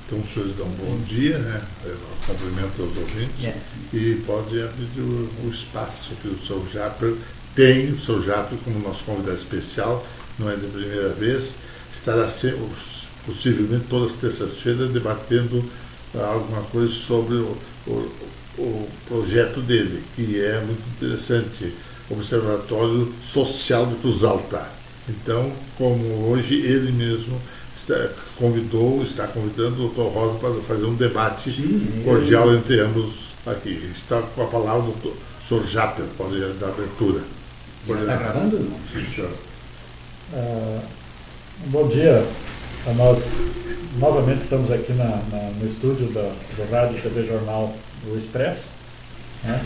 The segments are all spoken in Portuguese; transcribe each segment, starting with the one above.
Então, os senhores dão um bom dia, né? Eu cumprimento aos ouvintes e pode abrir o espaço que o Sr. Japper tem. O Sr. Japper, como nosso convidado especial, não é de primeira vez, estará possivelmente todas as terças-feiras debatendo alguma coisa sobre o projeto dele, que é muito interessante, Observatório Social de Cruz Alta. Então, como hoje ele mesmo está convidando o Dr. Rosa para fazer um debate cordial entre ambos aqui. Está com a palavra o Sr. Japper, pode dar abertura. Está gravando? Sim, senhor. Bom dia. Nós novamente estamos aqui no estúdio do Rádio TV Jornal do Expresso, né,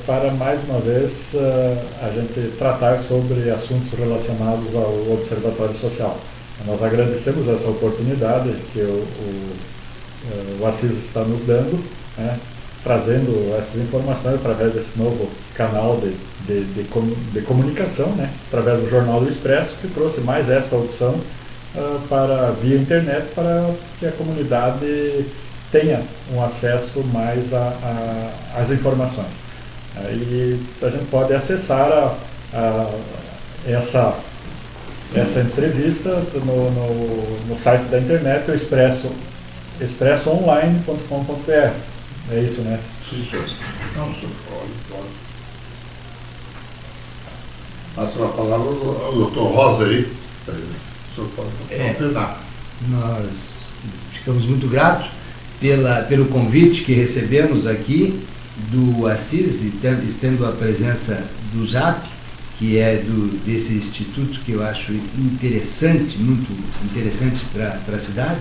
para mais uma vez a gente tratar sobre assuntos relacionados ao Observatório Social. Nós agradecemos essa oportunidade que o Assis está nos dando, né, trazendo essas informações através desse novo canal de comunicação, né, através do Jornal do Expresso, que trouxe mais esta opção para via internet, para que a comunidade tenha um acesso mais às informações. E a gente pode acessar essa entrevista no site da internet, o expressoonline.com.br. É isso, né? Sim, senhor. Não, senhor, pode. Passa a palavra ao Dr. Rosa aí. Nós ficamos muito gratos pelo convite que recebemos aqui do Assis, estendo a presença do JAP, que é desse instituto que eu acho interessante, muito interessante para a cidade,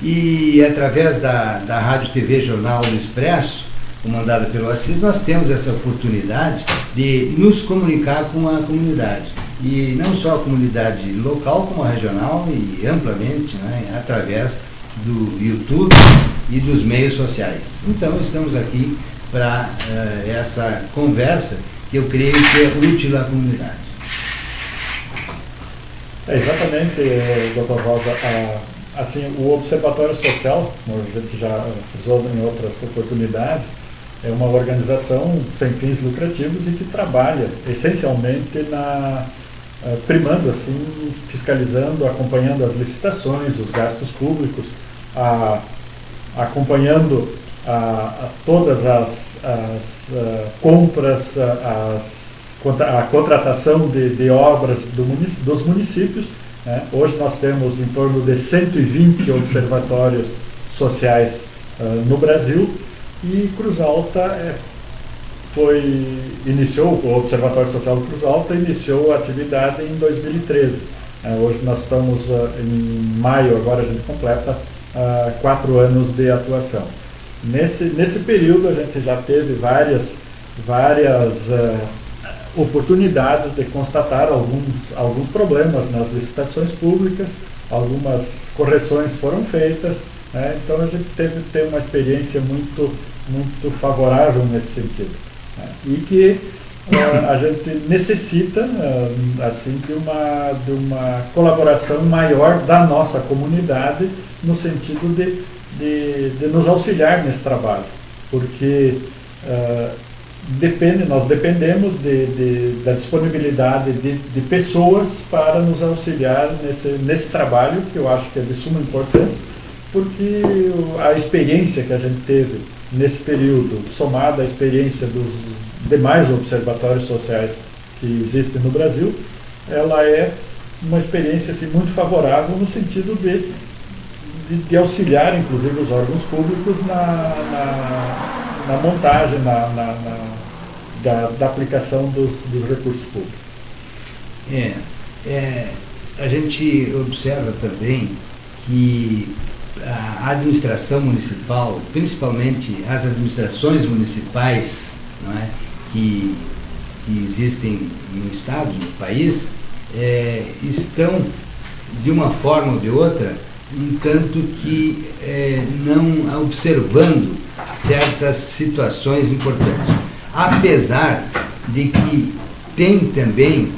e através da Rádio TV Jornal do Expresso, comandada pelo Assis, nós temos essa oportunidade de nos comunicar com a comunidade. E não só a comunidade local, como a regional e amplamente, né, através do YouTube e dos meios sociais. Então, estamos aqui para essa conversa que eu creio que é útil à comunidade. Exatamente, Dr. Rosa. Assim, o Observatório Social, como a gente já frisou em outras oportunidades, é uma organização sem fins lucrativos e que trabalha essencialmente primando, assim, fiscalizando, acompanhando as licitações, os gastos públicos, acompanhando todas as compras, a contratação de obras dos municípios. Né? Hoje nós temos em torno de 120 observatórios sociais no Brasil, e Cruz Alta o Observatório Social de Cruz Alta iniciou a atividade em 2013. Hoje nós estamos em maio, agora a gente completa 4 anos de atuação. Nesse período a gente já teve várias oportunidades de constatar alguns problemas nas licitações públicas, algumas correções foram feitas, né? Então a gente teve uma experiência muito favorável nesse sentido, né? E que a gente necessita assim, de uma colaboração maior da nossa comunidade, no sentido de nos auxiliar nesse trabalho, porque nós dependemos da disponibilidade de pessoas para nos auxiliar nesse trabalho, que eu acho que é de suma importância, porque a experiência que a gente teve nesse período, somada à experiência dos demais observatórios sociais que existem no Brasil, ela é uma experiência assim, muito favorável no sentido de auxiliar, inclusive, os órgãos públicos na montagem, da aplicação dos recursos públicos. A gente observa também que a administração municipal, principalmente as administrações municipais, não é, que existem no Estado, no país, estão, de uma forma ou de outra, um tanto que não observando certas situações importantes. Apesar de que tem também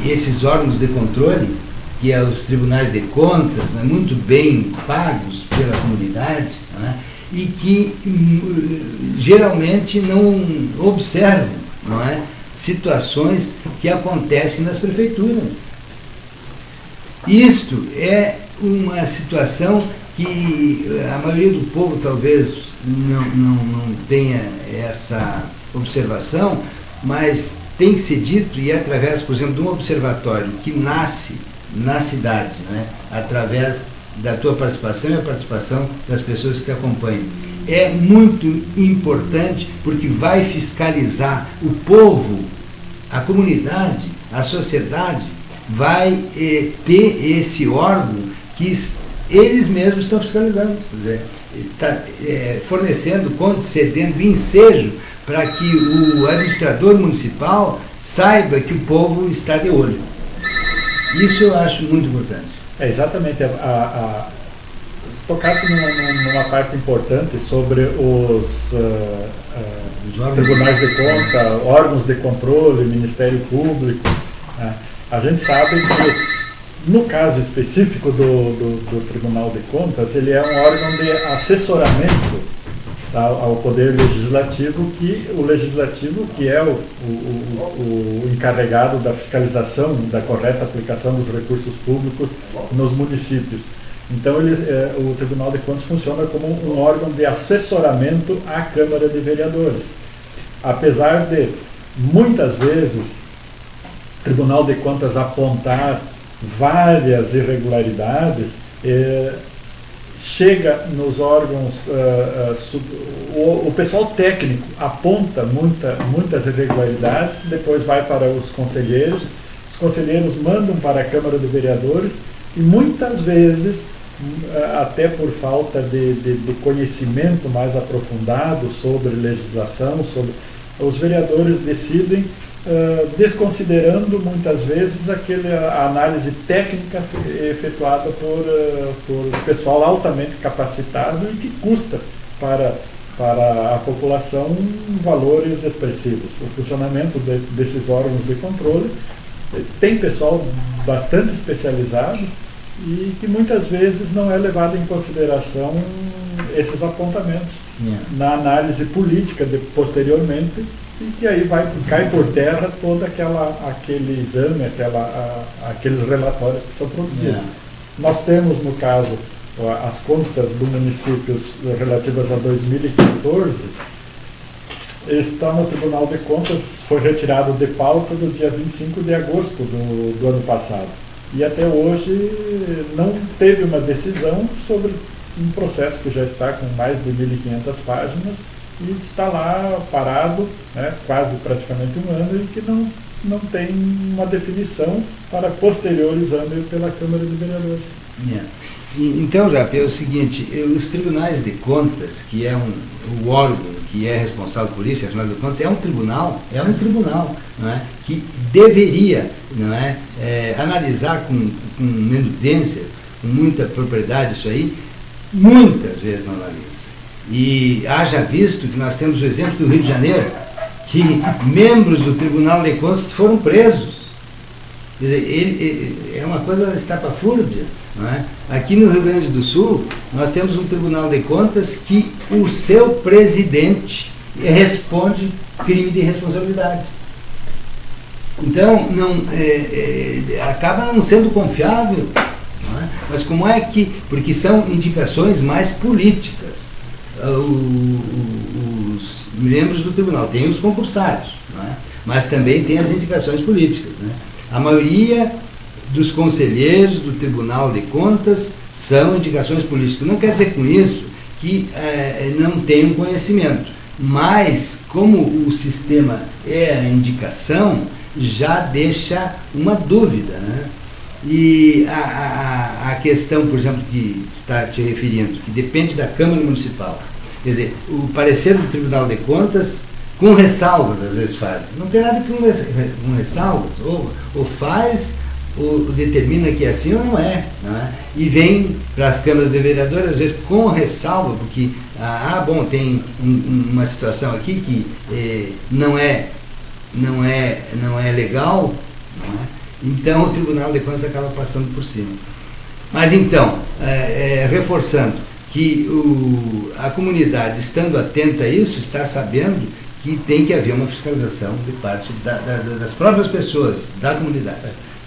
esses órgãos de controle que é os tribunais de contas, né, muito bem pagos pela comunidade, né, e que geralmente não observam, não é, situações que acontecem nas prefeituras. Isto é uma situação que a maioria do povo talvez não tenha essa observação, mas tem que ser dito, e é através, por exemplo, de um observatório que nasce na cidade, né, através da tua participação e a participação das pessoas que te acompanham. É muito importante porque vai fiscalizar o povo, a comunidade, a sociedade, vai ter esse órgão que eles mesmos estão fiscalizando, quer dizer, está fornecendo, concedendo ensejo para que o administrador municipal saiba que o povo está de olho. Isso eu acho muito importante. Exatamente. Tocasse numa parte importante sobre os tribunais de conta, órgãos de controle, Ministério Público. Né? A gente sabe que, no caso específico do Tribunal de Contas, ele é um órgão de assessoramento ao Poder Legislativo, que o Legislativo, que é o encarregado da fiscalização, da correta aplicação dos recursos públicos nos municípios. Então, o Tribunal de Contas funciona como um órgão de assessoramento à Câmara de Vereadores. Apesar de, muitas vezes, o Tribunal de Contas apontar várias irregularidades, chega nos órgãos, o pessoal técnico aponta muitas irregularidades, depois vai para os conselheiros mandam para a Câmara de Vereadores e muitas vezes, até por falta de conhecimento mais aprofundado sobre legislação, os vereadores decidem, desconsiderando muitas vezes a análise técnica efetuada por pessoal altamente capacitado e que custa para a população valores expressivos. O funcionamento desses órgãos de controle tem pessoal bastante especializado e que muitas vezes não é levado em consideração esses apontamentos na análise política posteriormente, e que aí cai por terra todo aquele exame, aqueles relatórios que são produzidos. Nós temos, no caso, as contas do município relativas a 2014, está no Tribunal de Contas, foi retirado de pauta do dia 25 de agosto do ano passado. E até hoje não teve uma decisão sobre um processo que já está com mais de 1.500 páginas, e está lá parado, né, quase praticamente um ano, e que não tem uma definição para posterior exame pela Câmara de Vereadores. Então, Jape, é o seguinte, os tribunais de contas, que é o órgão que é responsável por isso, Tribunal de Contas, é um tribunal, não é, que deveria, não é, analisar com minudência, com muita propriedade isso aí, muitas vezes não analisa. E haja visto que nós temos o exemplo do Rio de Janeiro, que membros do Tribunal de Contas foram presos. Quer dizer, é uma coisa estapafúrdia. Não é? Aqui no Rio Grande do Sul, nós temos um Tribunal de Contas que o seu presidente responde crime de responsabilidade. Então, acaba não sendo confiável. Não é? Mas como é que... Porque são indicações mais políticas. Os membros do tribunal tem os concursados, não é? Mas também tem as indicações políticas, né? A maioria dos conselheiros do Tribunal de Contas são indicações políticas. Não quer dizer com isso que não tenham conhecimento, mas como o sistema é a indicação, já deixa uma dúvida, né? E a questão, por exemplo, que está te referindo, que depende da Câmara Municipal, quer dizer, o parecer do Tribunal de Contas, com ressalvas, às vezes faz. Não tem nada com ressalvas, ou faz, ou determina que é assim ou não é. E vem para as câmaras de vereadores, às vezes com ressalva, porque, bom, tem uma situação aqui que não é legal, não é? Então o Tribunal de Contas acaba passando por cima. Mas então, reforçando que a comunidade, estando atenta a isso, está sabendo que tem que haver uma fiscalização de parte das próprias pessoas, da comunidade.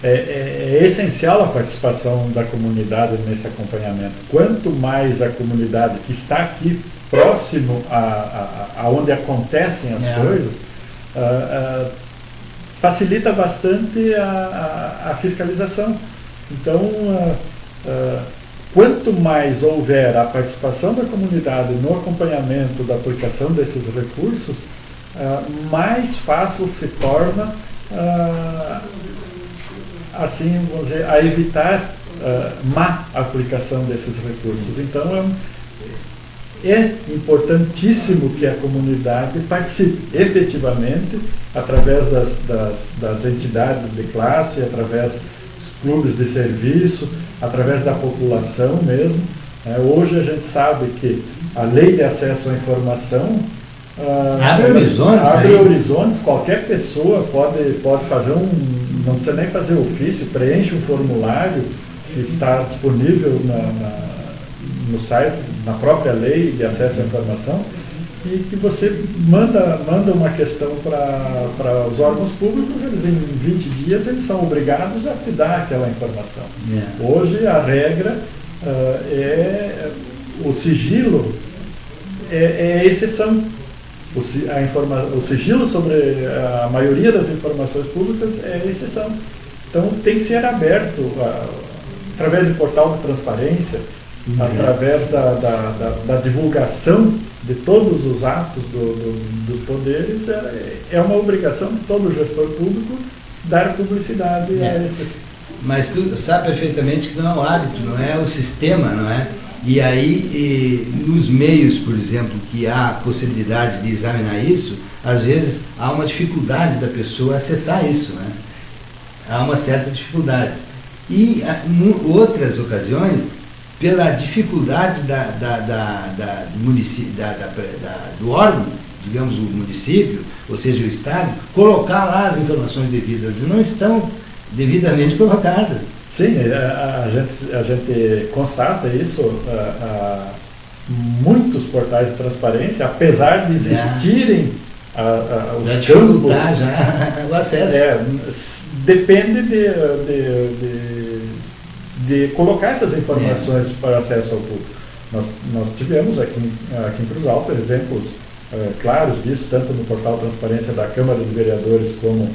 É essencial a participação da comunidade nesse acompanhamento. Quanto mais a comunidade que está aqui próximo a onde acontecem as coisas, facilita bastante a fiscalização. Então, quanto mais houver a participação da comunidade no acompanhamento da aplicação desses recursos, mais fácil se torna assim, vamos dizer, a evitar má aplicação desses recursos. Então, é importantíssimo que a comunidade participe efetivamente, através das entidades de classe, através dos clubes de serviço, através da população mesmo. Hoje a gente sabe que a lei de acesso à informação abre horizontes. Qualquer pessoa pode fazer não precisa nem fazer ofício, preenche um formulário que está disponível no site, na própria lei de acesso à informação, e que você manda uma questão para os órgãos públicos, eles em 20 dias eles são obrigados a te dar aquela informação. Hoje a regra o sigilo é exceção. O sigilo sobre a maioria das informações públicas é exceção. Então tem que ser aberto através do portal de transparência, através da divulgação de todos os atos dos poderes. É uma obrigação de todo gestor público dar publicidade a esses. Mas tu sabe perfeitamente que não é o hábito, não é o sistema, não é? E aí, nos meios, por exemplo, que há possibilidade de examinar isso, às vezes há uma dificuldade da pessoa acessar isso, né? Há uma certa dificuldade. E em outras ocasiões, pela dificuldade do órgão, digamos o município, ou seja o Estado, colocar lá as informações devidas, e não estão devidamente colocadas. Sim, a gente constata isso. Muitos portais de transparência, apesar de existirem os campos, o acesso. Depende de colocar essas informações para acesso ao público. Nós tivemos aqui em Cruz Alta exemplos claros disso, tanto no portal Transparência da Câmara de Vereadores como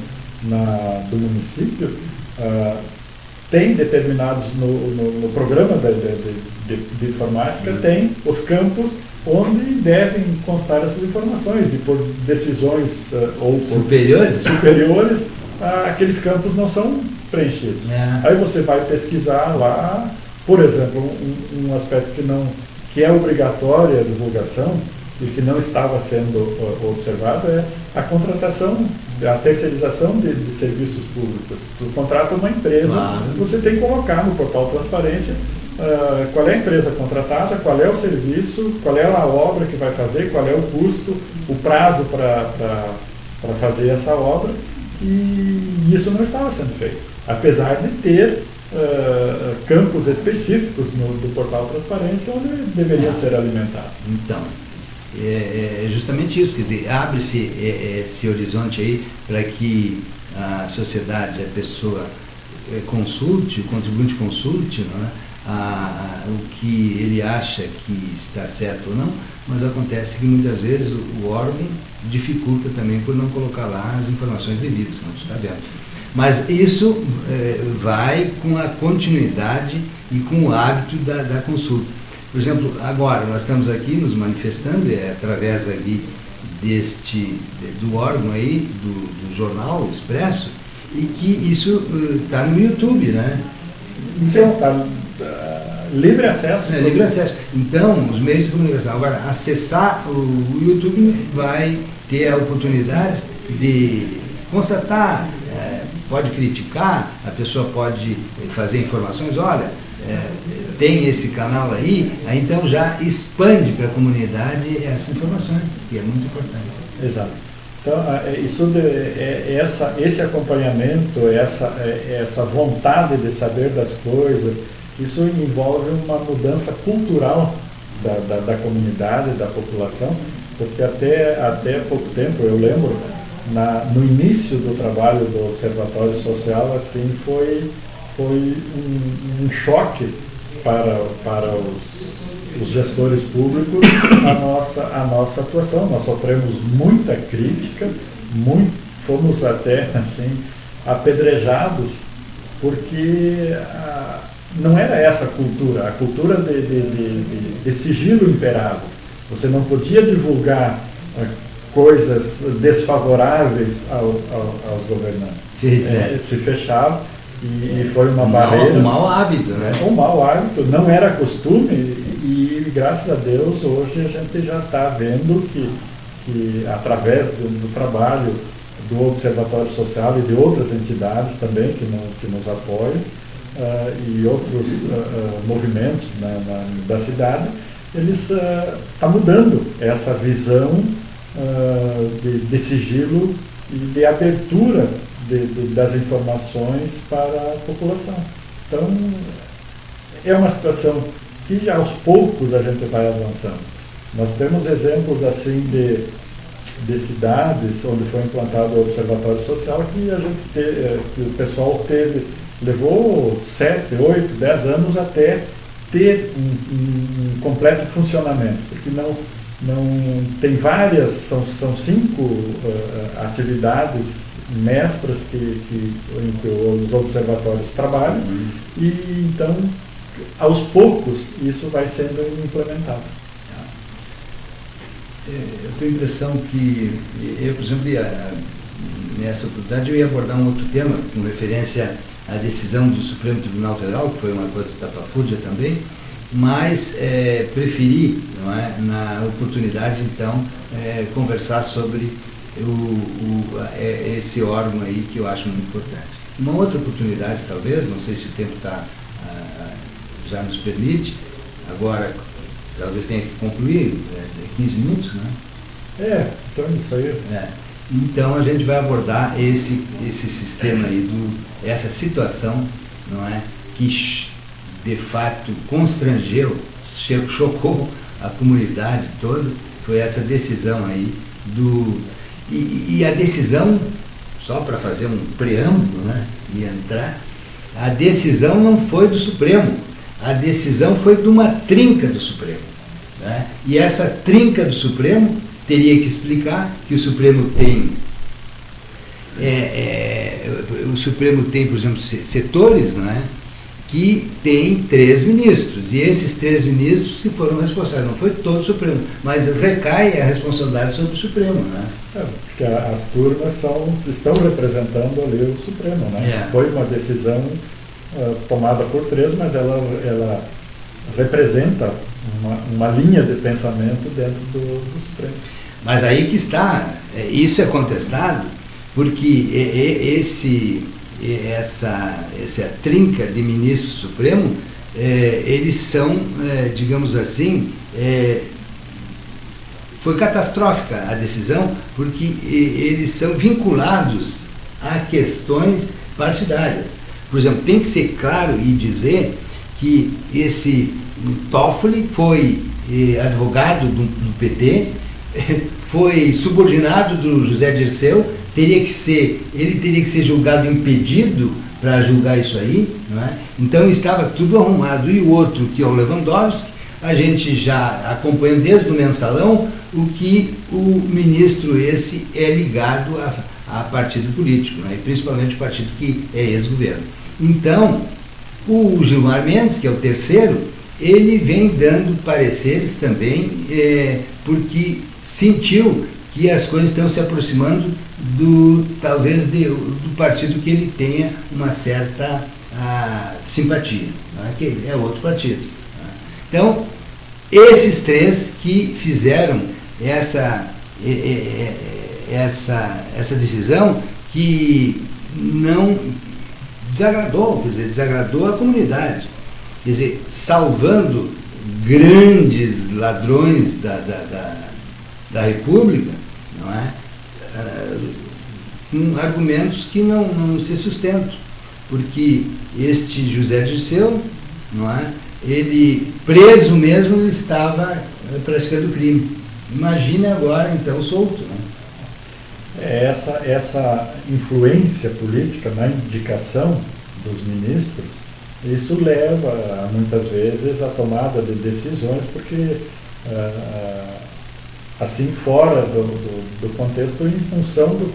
do município. Tem determinados no programa de informática, tem os campos onde devem constar essas informações, e por decisões ou por superiores, aqueles campos não são preenchidos. Aí você vai pesquisar lá, por exemplo, um aspecto que é obrigatório a divulgação e que não estava sendo observado é a contratação, a terceirização de serviços públicos. Tu contrata uma empresa, você tem que colocar no portal Transparência qual é a empresa contratada, qual é o serviço, qual é a obra que vai fazer, qual é o custo, o prazo para fazer essa obra, e isso não estava sendo feito, apesar de ter campos específicos do portal Transparência onde deveriam ser alimentados. Então, é justamente isso, quer dizer, abre-se esse horizonte aí para que a sociedade, a pessoa consulte, o contribuinte consulte, não é? O que ele acha que está certo ou não, mas acontece que muitas vezes o órgão dificulta também por não colocar lá as informações devidas, não está vendo. Mas isso vai com a continuidade e com o hábito da consulta. Por exemplo, agora nós estamos aqui nos manifestando através ali do órgão aí, do jornal o Expresso, e que isso está no YouTube, né? Sim, está livre acesso. Livre acesso. Então, os meios de comunicação. Agora, acessar o YouTube vai ter a oportunidade de constatar, pode criticar, a pessoa pode fazer informações, olha, tem esse canal aí então já expande para a comunidade essas informações, que é muito importante. Exato. Então, esse acompanhamento, essa vontade de saber das coisas, isso envolve uma mudança cultural da comunidade, da população, porque até pouco tempo, eu lembro, no início do trabalho do Observatório Social, assim, foi um choque para os gestores públicos a nossa atuação. Nós sofremos muita crítica, fomos até assim apedrejados, porque não era essa a cultura de sigilo imperava. Você não podia divulgar coisas desfavoráveis aos governantes. Se fechava. E foi uma barreira. Um mau hábito, né? Um mau hábito, não era costume, e graças a Deus hoje a gente já está vendo que através do trabalho do Observatório Social e de outras entidades também que nos apoiam, e outros movimentos da cidade, eles tá mudando essa visão de sigilo e de abertura das informações para a população. Então, é uma situação que aos poucos a gente vai avançando. Nós temos exemplos assim de cidades onde foi implantado o Observatório Social que o pessoal levou 7, 8, 10 anos até ter um completo funcionamento, porque não tem várias, são 5 atividades mestras em que os observatórios trabalham, e então, aos poucos, isso vai sendo implementado. Eu tenho a impressão que, por exemplo, nessa oportunidade eu ia abordar um outro tema, com referência à decisão do Supremo Tribunal Federal, que foi uma coisa estapafúrdia também, mas preferi, não é, na oportunidade, então, conversar sobre esse órgão aí que eu acho muito importante. Uma outra oportunidade, talvez, não sei se o tempo já nos permite, agora talvez tenha que concluir, 15 minutos, né? Então isso aí. Então a gente vai abordar esse sistema aí, essa situação, não é, que de fato constrangeu, chocou a comunidade toda, foi essa decisão aí e a decisão, só para fazer um preâmbulo, né, e entrar, a decisão não foi do Supremo, a decisão foi de uma trinca do Supremo, né? E essa trinca do Supremo teria que explicar que o Supremo tem, por exemplo, setores, né, que tem 3 ministros, e esses 3 ministros que foram responsáveis, não foi todo o Supremo, mas recai a responsabilidade sobre o Supremo, né? Porque as turmas estão representando ali o Supremo, né? Foi uma decisão tomada por 3, mas ela representa uma linha de pensamento dentro do Supremo. Mas aí que está, isso é contestado, porque essa trinca de ministros supremo, eles são, digamos assim, foi catastrófica a decisão, porque eles são vinculados a questões partidárias. Por exemplo, tem que ser claro e dizer que esse Toffoli foi advogado do PT, foi subordinado do José Dirceu, ele teria que ser julgado impedido para julgar isso aí, não é? Então estava tudo arrumado. E o outro, que é o Lewandowski, a gente já acompanha desde o mensalão o que o ministro esse é ligado a partido político, né? E principalmente o partido que é ex-governo. Então, o Gilmar Mendes, que é o terceiro, ele vem dando pareceres também, porque sentiu que as coisas estão se aproximando talvez do partido que ele tenha uma certa simpatia, né? Que é outro partido, né? Então, esses 3 que fizeram essa decisão que não desagradou, quer dizer, desagradou a comunidade, quer dizer, salvando grandes ladrões da República, não é? com argumentos que não se sustentam, porque este José Dirceu, não é? Ele, preso mesmo, estava praticando crime. Imagina agora, então, solto. Né? Essa influência política na indicação dos ministros, isso leva, muitas vezes, à tomada de decisões, porque, assim, fora do contexto, em função do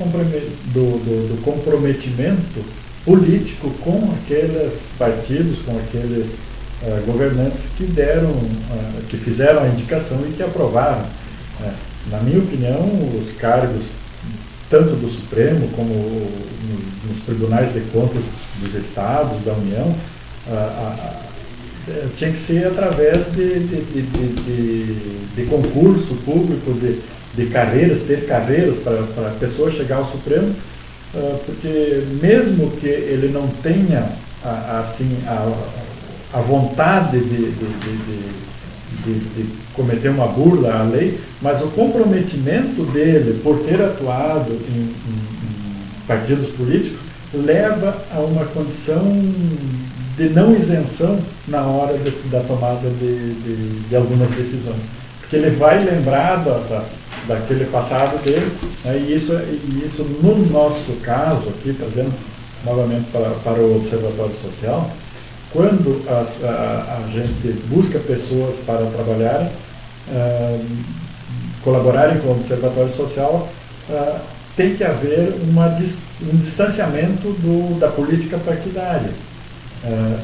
comprometimento político com aqueles partidos, com aqueles governantes que fizeram a indicação e que aprovaram. Na minha opinião, os cargos, tanto do Supremo como nos tribunais de contas dos estados, da União, tinha que ser através de concurso público, de carreiras, ter carreiras para a pessoa chegar ao Supremo, porque mesmo que ele não tenha assim, a vontade de cometer uma burla à lei, mas o comprometimento dele por ter atuado em partidos políticos leva a uma condição de não isenção na hora da tomada de algumas decisões. Porque ele vai lembrar daquele passado dele, né, e isso, no nosso caso, aqui, trazendo novamente para o Observatório Social, quando a gente busca pessoas para trabalharem, colaborarem com o Observatório Social, tem que haver um distanciamento da política partidária.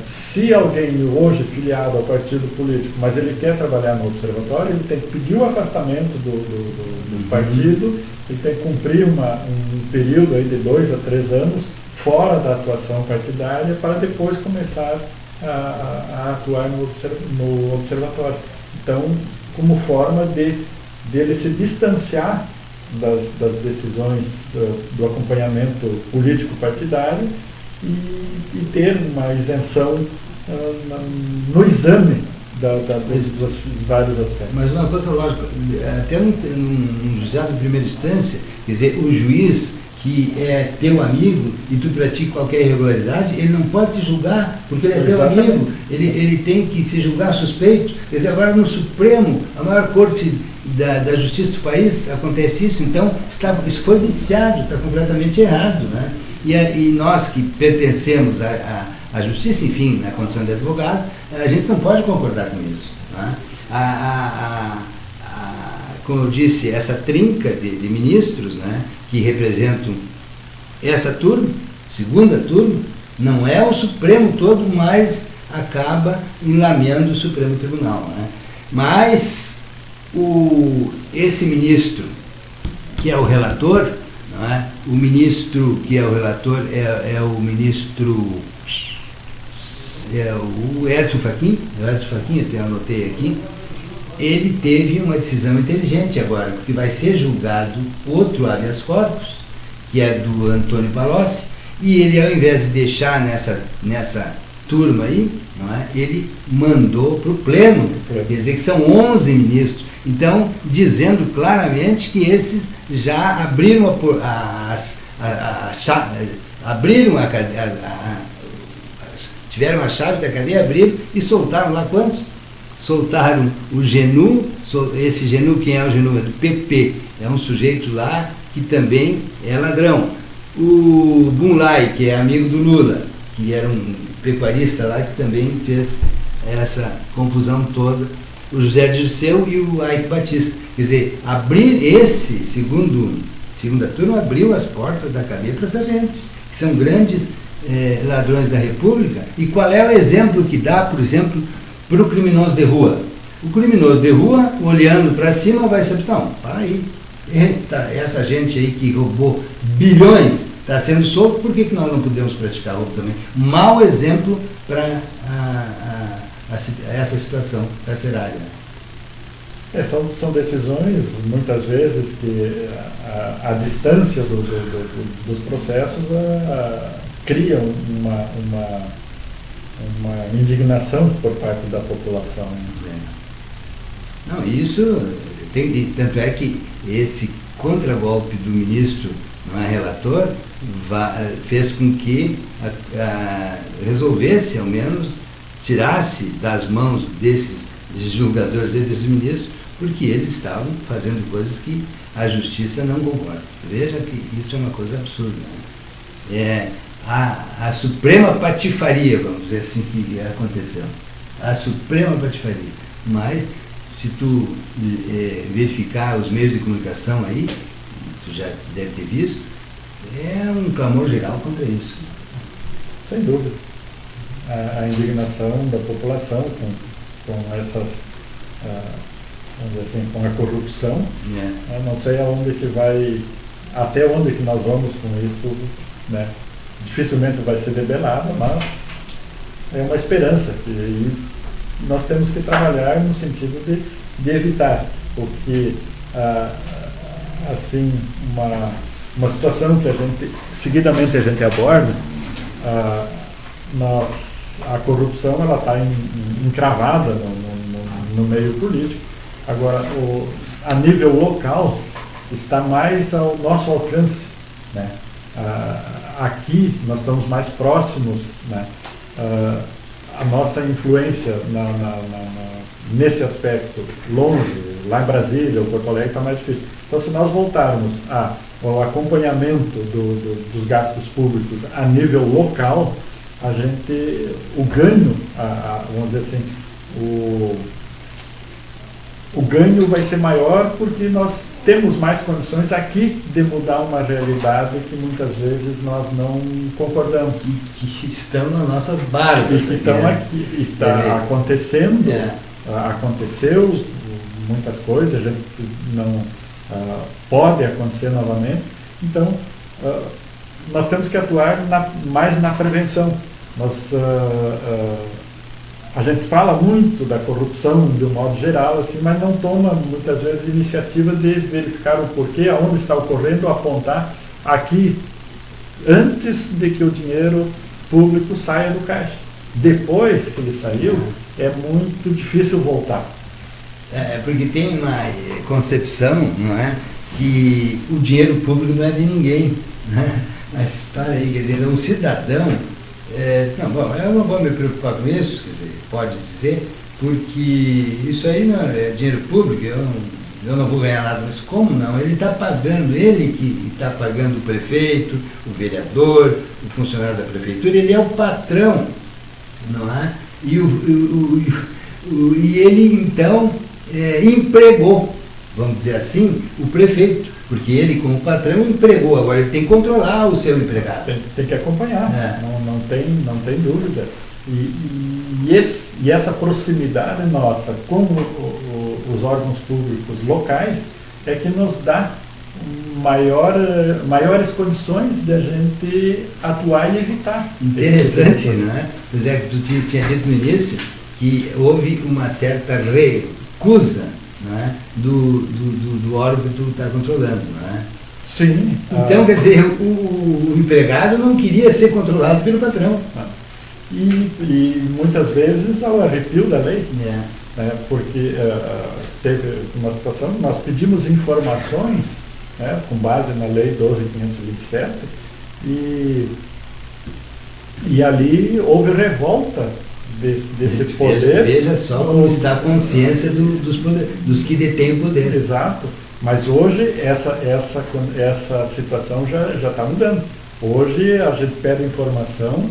Se alguém hoje filiado ao partido político, mas ele quer trabalhar no Observatório, ele tem que pedir o afastamento do partido, ele tem que cumprir um período aí de 2 a 3 anos fora da atuação partidária para depois começar a atuar no Observatório. Então, como forma dele se distanciar das decisões do acompanhamento político partidário e ter uma isenção no exame dos vários aspectos. Mas uma coisa lógica, até num juizado de primeira instância, quer dizer, o juiz que é teu amigo e tu pratica qualquer irregularidade, ele não pode te julgar, porque ele é teu amigo, ele tem que se julgar suspeito. Quer dizer, agora no Supremo, a maior corte da justiça do país, acontece isso, então isso foi viciado, está completamente errado, né? E nós que pertencemos à justiça, enfim, na condição de advogado, a gente não pode concordar com isso, né? Como eu disse, essa trinca de ministros, né, que representam essa turma, segunda turma, não é o Supremo todo, mas acaba enlameando o Supremo Tribunal, né? Mas esse ministro, que é o relator, não é? O ministro que é o relator é o ministro, o Edson Fachin, até anotei aqui. Ele teve uma decisão inteligente agora, porque vai ser julgado outro habeas corpus, que é do Antônio Palocci, e ele, ao invés de deixar nessa turma aí, não é, ele mandou para o Pleno, quer dizer que são 11 ministros, então dizendo claramente que esses já abriram tiveram a chave da cadeia, abriram e soltaram lá quantos? Soltaram o Genu, esse Genu, quem é o Genu? É do PP, é um sujeito lá que também é ladrão. O Bunlai, que é amigo do Lula, que era um pecuarista lá, que também fez essa confusão toda. O José Dirceu e o Aike Batista. Quer dizer, abrir esse segunda turma abriu as portas da cadeia para essa gente, que são grandes ladrões da República. E qual é o exemplo que dá, por exemplo, para o criminoso de rua? O criminoso de rua, olhando para cima, vai saber, não, para aí, essa gente aí que roubou bilhões está sendo solto, por que nós não podemos praticar roubo também? Mau exemplo para essa situação carcerária. São decisões, muitas vezes, que a distância dos processos criam uma indignação por parte da população. Não, isso tanto é que esse contragolpe do ministro não é, relator, fez com que resolvesse, ao menos, tirasse das mãos desses julgadores e desses ministros, porque eles estavam fazendo coisas que a justiça não concorda. Veja que isso é uma coisa absurda, né? A suprema patifaria, vamos dizer assim, que aconteceu. A suprema patifaria. Mas, se tu verificar os meios de comunicação aí, tu já deve ter visto, é um clamor geral contra isso. Sem dúvida. A indignação da população com essas, vamos dizer assim, com a corrupção. Eu não sei aonde que vai, até onde que nós vamos com isso, né? Dificilmente vai ser debelada, mas é uma esperança. E nós temos que trabalhar no sentido de evitar, porque assim, uma situação que seguidamente a gente aborda, a corrupção ela está encravada no meio político. Agora, a nível local, está mais ao nosso alcance, né? Aqui nós estamos mais próximos, né? A nossa influência nesse aspecto, longe, lá em Brasília ou Porto Alegre, está mais difícil. Então, se nós voltarmos ao acompanhamento dos gastos públicos a nível local, o ganho, vamos dizer assim, o ganho vai ser maior porque nós temos mais condições aqui de mudar uma realidade que muitas vezes nós não concordamos. Que estão nas nossas barbas. E que estão aqui, está acontecendo, aconteceu muitas coisas, a gente não pode acontecer novamente. Então, nós temos que atuar mais na prevenção. A gente fala muito da corrupção de um modo geral, assim, mas não toma muitas vezes iniciativa de verificar o porquê, aonde está ocorrendo, apontar aqui antes de que o dinheiro público saia do caixa. Depois que ele saiu, é muito difícil voltar. Porque tem uma concepção, não é, que o dinheiro público não é de ninguém, né? Mas para aí, quer dizer, um cidadão não, bom, eu não vou me preocupar com isso, quer dizer, pode dizer, porque isso aí não é dinheiro público, eu não vou ganhar nada, mas como não? Ele está pagando, ele que está pagando o prefeito, o vereador, o funcionário da prefeitura, ele é o patrão, não é? E ele então empregou, vamos dizer assim, o prefeito, porque ele, como patrão, empregou. Agora ele tem que controlar o seu empregado. Tem que acompanhar, não tem dúvida. E essa proximidade nossa com os órgãos públicos locais é que nos dá maiores condições de a gente atuar e evitar. Interessante, não é? Pois é, que tu tinha dito no início que houve uma certa recusa, não é, do órgão que tu está controlando, não é? Sim. Então, quer dizer, o empregado não queria ser controlado pelo patrão. E muitas vezes ao arrepio da lei, porque teve uma situação, nós pedimos informações, com base na lei 12.527, e ali houve revolta desse poder. Veja só como está a consciência dos que detêm o poder. Exato. Mas hoje essa situação já está mudando. Hoje a gente pede informação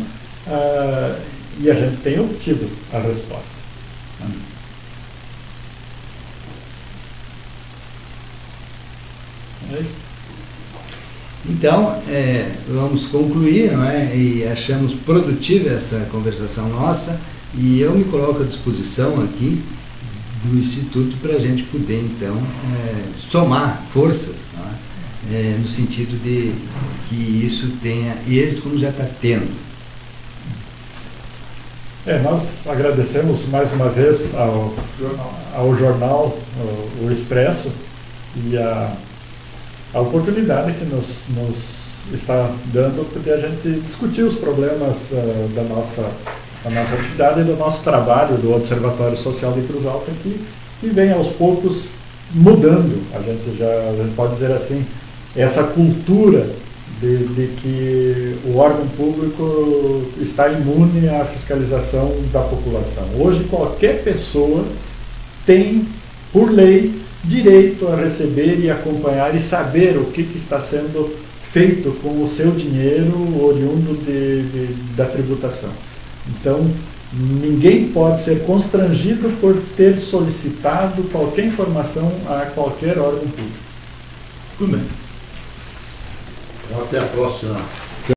e a gente tem obtido a resposta. É isso. Então, vamos concluir, não é? E achamos produtiva essa conversação nossa, e eu me coloco à disposição aqui do Instituto para a gente poder, então, somar forças, não é? No sentido de que isso tenha êxito como já está tendo. Nós agradecemos mais uma vez ao jornal O Expresso e a oportunidade que nos está dando de a gente discutir os problemas da nossa atividade e do nosso trabalho do Observatório Social de Cruz Alta, que vem aos poucos mudando. A gente pode dizer assim, essa cultura de que o órgão público está imune à fiscalização da população. Hoje, qualquer pessoa tem, por lei, direito a receber e acompanhar e saber o que está sendo feito com o seu dinheiro oriundo da tributação. Então, ninguém pode ser constrangido por ter solicitado qualquer informação a qualquer órgão público. Tudo bem. Até a próxima.